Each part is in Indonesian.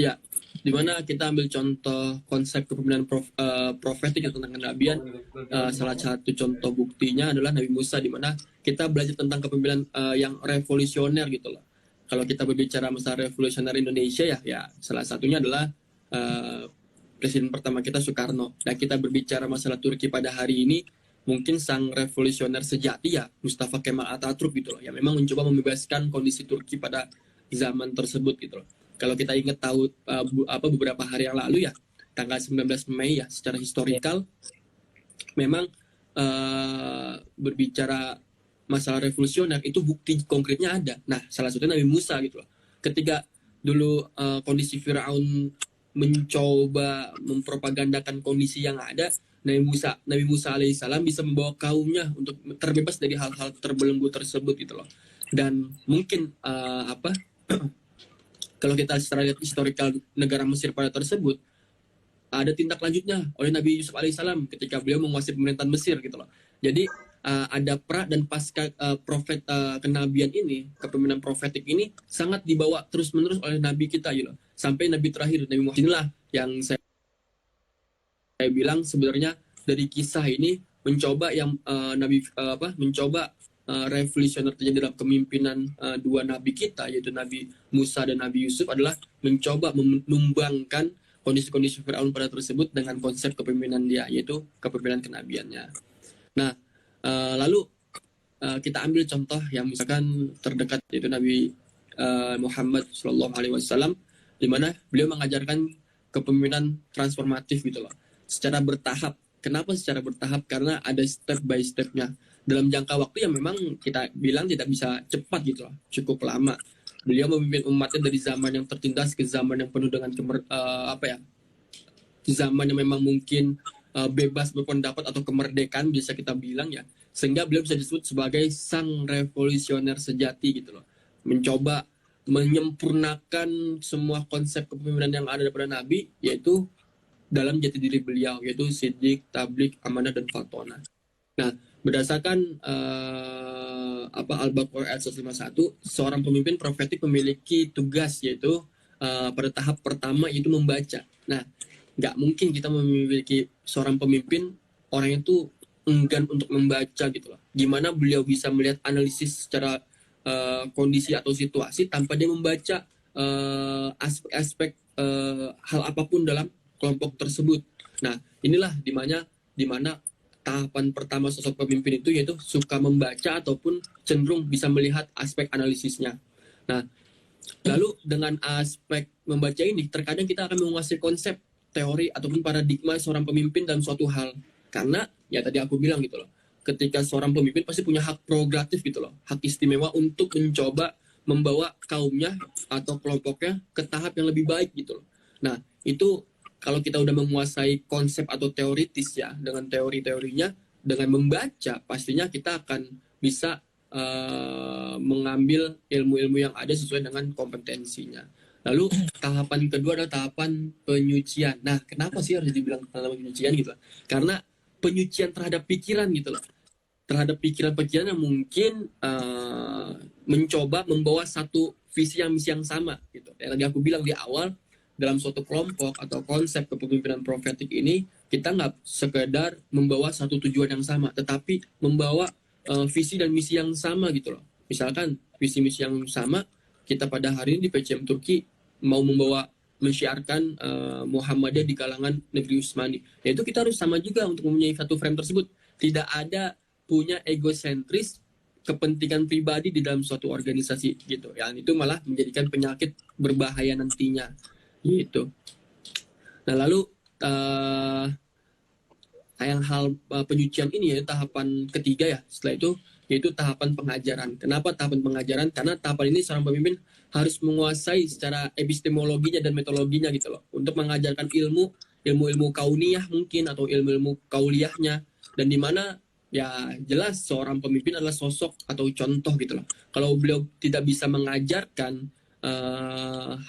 Ya, di mana kita ambil contoh konsep kepemimpinan profetik atau tentang kenabian. Salah satu contoh buktinya adalah Nabi Musa, di mana kita belajar tentang kepemimpinan yang revolusioner gitu loh. Kalau kita berbicara masalah revolusioner Indonesia ya salah satunya adalah presiden pertama kita Soekarno. Dan kita berbicara masalah Turki pada hari ini, mungkin sang revolusioner sejati ya Mustafa Kemal Atatürk gitu loh, yang memang mencoba membebaskan kondisi Turki pada zaman tersebut gitu loh. Kalau kita ingat tahu beberapa hari yang lalu ya, tanggal 19 Mei ya, secara historikal memang berbicara masalah revolusioner itu bukti konkretnya ada. Nah, salah satunya Nabi Musa gitu loh. Ketika dulu kondisi Firaun mencoba mempropagandakan kondisi yang ada, Nabi Musa alaihissalam bisa membawa kaumnya untuk terbebas dari hal-hal terbelenggu tersebut gitu loh. Dan mungkin kalau kita secara lihat historikal negara Mesir pada tersebut, ada tindak lanjutnya oleh Nabi Yusuf alaihissalam ketika beliau menguasai pemerintahan Mesir gitu loh. Jadi ada pra dan pasca profet kenabian ini, kepemimpinan profetik ini sangat dibawa terus-menerus oleh Nabi kita gitu loh. Sampai Nabi terakhir, Nabi Muhammad, inilah yang saya bilang sebenarnya dari kisah ini mencoba yang mencoba revolusioner terjadi dalam kepemimpinan dua nabi kita, yaitu Nabi Musa dan Nabi Yusuf, adalah mencoba menumbangkan kondisi-kondisi Firaun pada tersebut dengan konsep kepemimpinan dia, yaitu kepemimpinan kenabiannya. Nah, lalu kita ambil contoh yang misalkan terdekat, yaitu Nabi Muhammad SAW, di mana beliau mengajarkan kepemimpinan transformatif gitu loh, secara bertahap. Kenapa secara bertahap? Karena ada step by stepnya. Dalam jangka waktu yang memang kita bilang tidak bisa cepat gitu loh, cukup lama. Beliau memimpin umatnya dari zaman yang tertindas ke zaman yang penuh dengan zaman yang memang mungkin bebas berpendapat atau kemerdekaan bisa kita bilang ya, sehingga beliau bisa disebut sebagai sang revolusioner sejati gitu loh, mencoba menyempurnakan semua konsep kepemimpinan yang ada daripada Nabi, yaitu dalam jati diri beliau, yaitu Siddiq, Tabligh, Amanah, dan Fatona. Nah, berdasarkan Al-Baqarah ayat 151, seorang pemimpin profetik memiliki tugas, yaitu pada tahap pertama yaitu membaca. Nah, nggak mungkin kita memiliki seorang pemimpin orang itu enggan untuk membaca gitu loh. Gimana beliau bisa melihat analisis secara kondisi atau situasi tanpa dia membaca aspek-aspek hal apapun dalam kelompok tersebut. Nah, inilah di mana tahapan pertama sosok pemimpin itu, yaitu suka membaca ataupun cenderung bisa melihat aspek analisisnya. Nah, lalu dengan aspek membaca ini, terkadang kita akan menguasai konsep, teori, ataupun paradigma seorang pemimpin dalam suatu hal. Karena, ya tadi aku bilang gitu loh, ketika seorang pemimpin pasti punya hak prerogatif gitu loh, hak istimewa untuk mencoba membawa kaumnya atau kelompoknya ke tahap yang lebih baik gitu loh. Nah, itu kalau kita udah menguasai konsep atau teoritis ya, dengan teori-teorinya, dengan membaca, pastinya kita akan bisa mengambil ilmu-ilmu yang ada sesuai dengan kompetensinya. Lalu tahapan kedua adalah tahapan penyucian. Nah, kenapa sih harus dibilang tahapan penyucian gitu? Karena penyucian terhadap pikiran gitu loh. Terhadap pikiran-pikiran yang mungkin mencoba membawa satu visi yang misi yang sama gitu. Yang tadi aku bilang di awal, dalam suatu kelompok atau konsep kepemimpinan profetik ini, kita nggak sekedar membawa satu tujuan yang sama, tetapi membawa visi dan misi yang sama gitu loh. Misalkan visi misi yang sama, kita pada hari ini di PCM Turki mau membawa mensyiarkan Muhammadiyah di kalangan negeri Utsmani. Yaitu kita harus sama juga untuk mempunyai satu frame tersebut. Tidak ada punya egosentris kepentingan pribadi di dalam suatu organisasi gitu. Yang itu malah menjadikan penyakit berbahaya nantinya. Gitu. Nah, lalu hal penyucian ini ya tahapan ketiga ya. Setelah itu yaitu tahapan pengajaran. Kenapa tahapan pengajaran? Karena tahapan ini seorang pemimpin harus menguasai secara epistemologinya dan metodologinya gitu loh, untuk mengajarkan ilmu kauniyah mungkin atau ilmu kauliyahnya, dan di mana ya jelas seorang pemimpin adalah sosok atau contoh gitu loh. Kalau beliau tidak bisa mengajarkan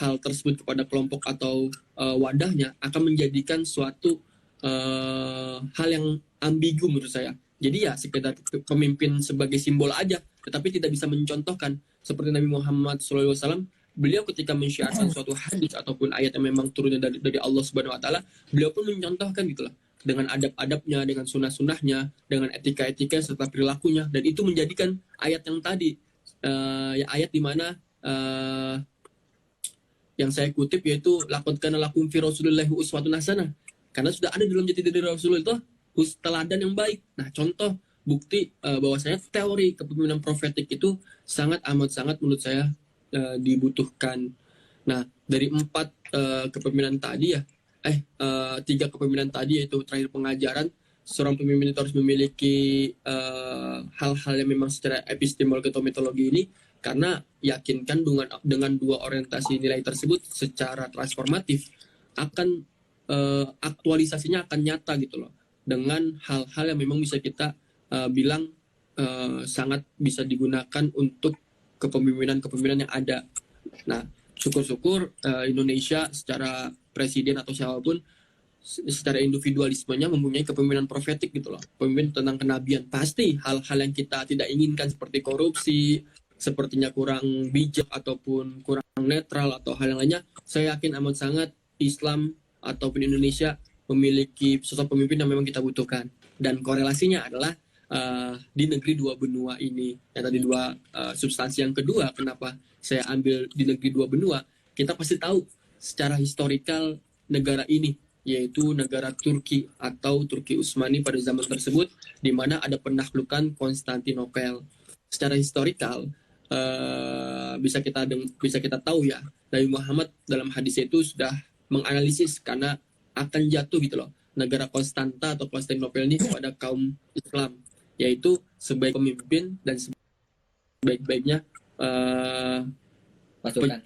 hal tersebut kepada kelompok atau wadahnya, akan menjadikan suatu hal yang ambigu menurut saya. Jadi ya sekedar pemimpin sebagai simbol aja, tetapi tidak bisa mencontohkan. Seperti Nabi Muhammad SAW beliau ketika mensyiarkan suatu hadis ataupun ayat yang memang turunnya dari Allah Subhanahu wa taala, beliau pun mencontohkan gitu loh, dengan adab-adabnya, dengan sunnah-sunnahnya, dengan etika-etika serta perilakunya, dan itu menjadikan ayat yang tadi, ya ayat di mana yang saya kutip yaitu laqad kana lakum fi rasulillahi uswatun hasanah, karena sudah ada dalam jati diri Rasulullah itu teladan yang baik. Nah, contoh bukti bahwasanya teori kepemimpinan profetik itu sangat amat sangat menurut saya dibutuhkan. Nah, dari 4 kepemimpinan tadi ya, 3 kepemimpinan tadi yaitu terakhir pengajaran, seorang pemimpin itu harus memiliki hal-hal yang memang secara epistemologi atau metodologi ini, karena yakinkan dengan 2 orientasi nilai tersebut secara transformatif akan aktualisasinya akan nyata gitu loh, dengan hal-hal yang memang bisa kita bilang sangat bisa digunakan untuk kepemimpinan yang ada. Nah, syukur-syukur Indonesia secara presiden atau siapapun secara individualismenya mempunyai kepemimpinan profetik gitu loh, pemimpin tentang kenabian. Pasti hal-hal yang kita tidak inginkan seperti korupsi, sepertinya kurang bijak ataupun kurang netral atau hal yang lainnya, saya yakin amat sangat Islam ataupun Indonesia memiliki sosok pemimpin yang memang kita butuhkan. Dan korelasinya adalah di negeri 2 benua ini. Yang tadi 2 substansi yang kedua, kenapa saya ambil di negeri 2 benua, kita pasti tahu secara historikal negara ini, yaitu negara Turki atau Turki Utsmani pada zaman tersebut, di mana ada penaklukan Konstantinopel. Secara historikal bisa kita tahu ya, Nabi Muhammad dalam hadisnya itu sudah menganalisis karena akan jatuh gitu loh negara Konstanta atau Konstantinopel ini kepada kaum Islam, yaitu sebaik pemimpin dan sebaik-baiknya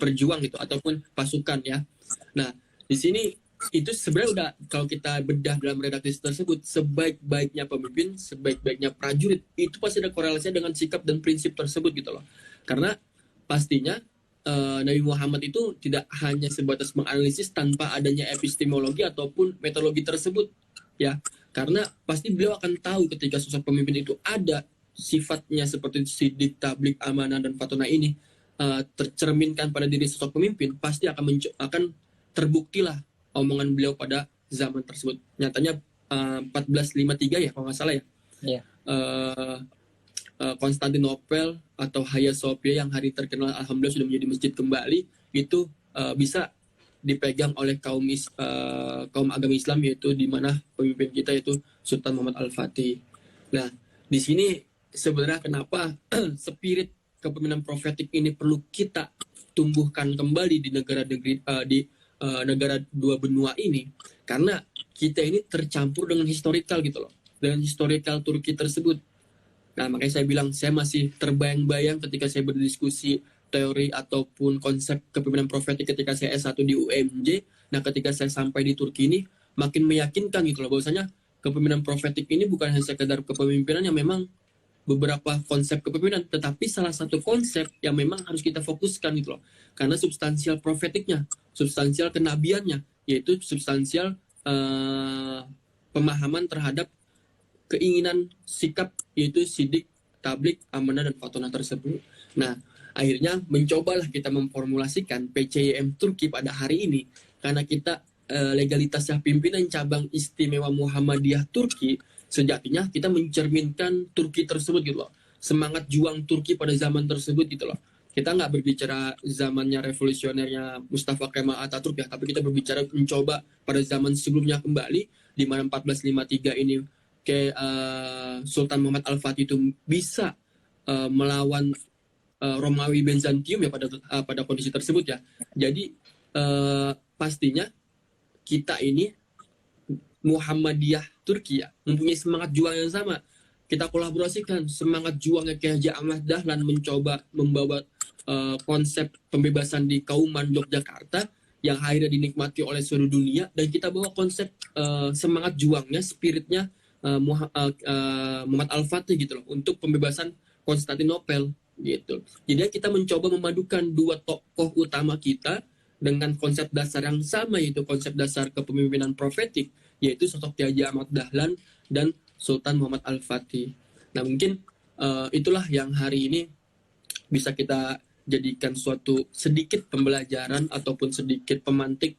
perjuang gitu ataupun pasukan ya. Nah, di sini itu sebenarnya udah, kalau kita bedah dalam redaksi tersebut, sebaik-baiknya pemimpin, sebaik-baiknya prajurit, itu pasti ada korelasinya dengan sikap dan prinsip tersebut gitu loh. Karena pastinya Nabi Muhammad itu tidak hanya sebatas menganalisis tanpa adanya epistemologi ataupun metodologi tersebut ya, karena pasti beliau akan tahu ketika sosok pemimpin itu ada sifatnya seperti sidik, tablik, amanah, dan fatona ini tercerminkan pada diri sosok pemimpin, pasti akan terbuktilah omongan beliau pada zaman tersebut. Nyatanya 1453 ya kalau nggak salah ya. Iya. Konstantinopel atau Hagia Sophia yang hari terkenal alhamdulillah sudah menjadi masjid kembali, itu bisa dipegang oleh kaum agama Islam, yaitu di mana pemimpin kita yaitu Sultan Muhammad Al-Fatih. Nah, di sini sebenarnya kenapa spirit kepemimpinan profetik ini perlu kita tumbuhkan kembali di negara 2 benua ini, karena kita ini tercampur dengan historikal gitu loh, dengan historikal Turki tersebut. Nah, makanya saya bilang saya masih terbayang-bayang ketika saya berdiskusi teori ataupun konsep kepemimpinan profetik ketika saya S1 di UMJ. Nah, ketika saya sampai di Turki ini makin meyakinkan gitu loh, bahwasanya kepemimpinan profetik ini bukan hanya sekedar kepemimpinan yang memang beberapa konsep kepemimpinan, tetapi salah satu konsep yang memang harus kita fokuskan gitu loh. Karena substansial profetiknya, substansial kenabiannya, yaitu substansial pemahaman terhadap keinginan sikap, yaitu sidik, tablik, amanah, dan fatona tersebut. Nah, akhirnya mencobalah kita memformulasikan PCIM Turki pada hari ini, karena kita legalitasnya pimpinan cabang istimewa Muhammadiyah Turki, sejatinya kita mencerminkan Turki tersebut gitu loh, semangat juang Turki pada zaman tersebut gitu loh. Kita nggak berbicara zamannya revolusionernya Mustafa Kemal Atatürk ya, tapi kita berbicara mencoba pada zaman sebelumnya kembali, di mana 1453 ini Sultan Muhammad Al-Fatih itu bisa melawan Romawi Bizantium ya pada kondisi tersebut ya. Jadi pastinya kita ini Muhammadiyah Turki ya, mempunyai semangat juang yang sama. Kita kolaborasikan semangat juangnya Kiai Haji Ahmad Dahlan mencoba membawa konsep pembebasan di Kauman Yogyakarta yang akhirnya dinikmati oleh seluruh dunia, dan kita bawa konsep semangat juangnya, spiritnya Muhammad Al-Fatih gitu loh, untuk pembebasan Konstantinopel gitu. Jadi kita mencoba memadukan 2 tokoh utama kita dengan konsep dasar yang sama, yaitu konsep dasar kepemimpinan profetik, yaitu sosok Kiai Haji Ahmad Dahlan dan Sultan Muhammad Al-Fatih. Nah, mungkin itulah yang hari ini bisa kita jadikan suatu sedikit pembelajaran ataupun sedikit pemantik